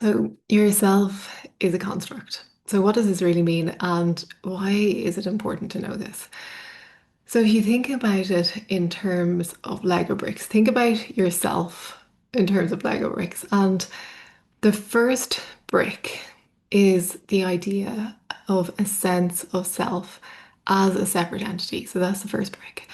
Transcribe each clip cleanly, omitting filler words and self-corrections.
So, yourself is a construct. So, what does this really mean, and why is it important to know this? So, if you think about it in terms of Lego bricks, think about yourself in terms of Lego bricks. And the first brick is the idea of a sense of self as a separate entity. So, that's the first brick.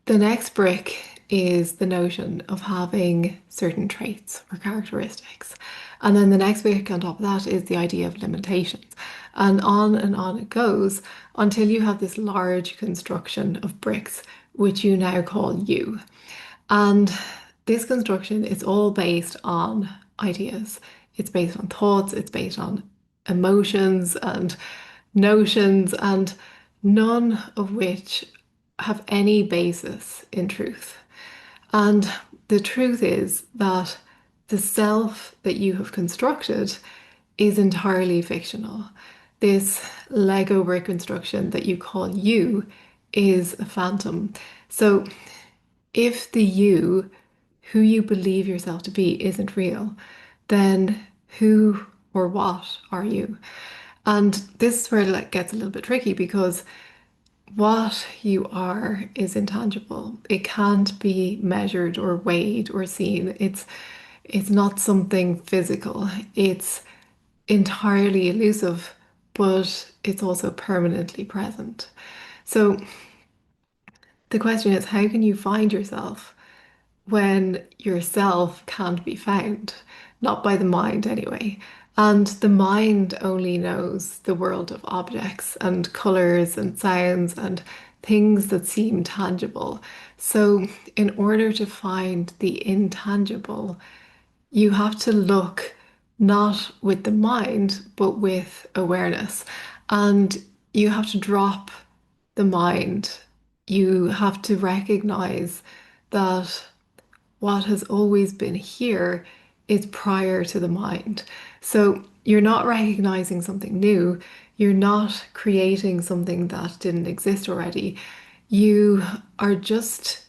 The next brick is the notion of having certain traits or characteristics. And then the next brick on top of that is the idea of limitations. And on it goes until you have this large construction of bricks, which you now call you. And this construction is all based on ideas. It's based on thoughts, it's based on emotions and notions, and none of which have any basis in truth. And the truth is that the self that you have constructed is entirely fictional. This Lego brick construction that you call you is a phantom. So if the you, who you believe yourself to be, isn't real, then who or what are you? And this is where it gets a little bit tricky because what you are is intangible. It can't be measured or weighed or seen. It's not something physical. It's entirely elusive, but it's also permanently present. So the question is, how can you find yourself when yourself can't be found? Not by the mind, anyway. And the mind only knows the world of objects and colors and sounds and things that seem tangible. So, in order to find the intangible, you have to look not with the mind, but with awareness. And you have to drop the mind. You have to recognize that what has always been here is prior to the mind. So you're not recognizing something new. You're not creating something that didn't exist already. You are just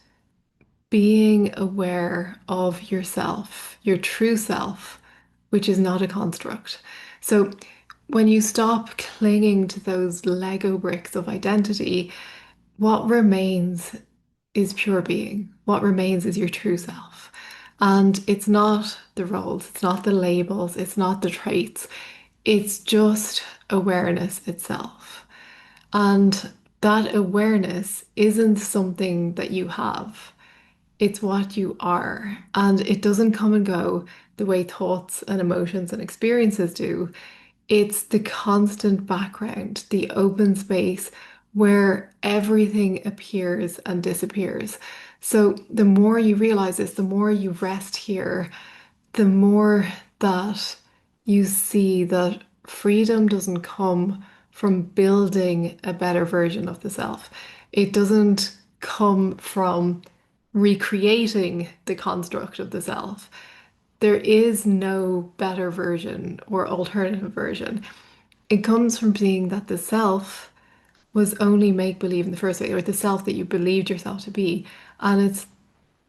being aware of yourself, your true self, which is not a construct. So when you stop clinging to those Lego bricks of identity, what remains is pure being. What remains is your true self. And it's not the roles, it's not the labels, it's not the traits, it's just awareness itself. And that awareness isn't something that you have. It's what you are. And it doesn't come and go the way thoughts and emotions and experiences do. It's the constant background, the open space where everything appears and disappears. So the more you realize this, the more you rest here, the more that you see that freedom doesn't come from building a better version of the self. It doesn't come from recreating the construct of the self. There is no better version or alternative version. It comes from seeing that the self was only make believe in the first place, or the self that you believed yourself to be. And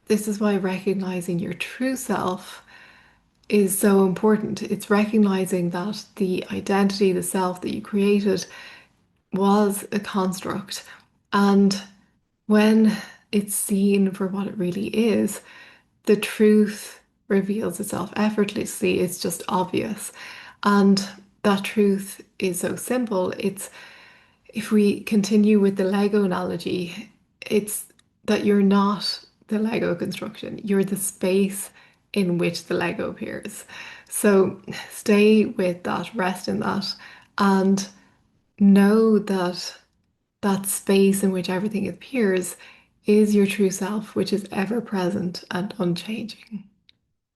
this is why recognizing your true self is so important. It's recognizing that the identity, the self that you created was a construct. And when it's seen for what it really is, the truth reveals itself effortlessly. It's just obvious. And that truth is so simple. It's, if we continue with the Lego analogy, it's that you're not the Lego construction, you're the space in which the Lego appears. So stay with that, rest in that, and know that that space in which everything appears is your true self, which is ever present and unchanging.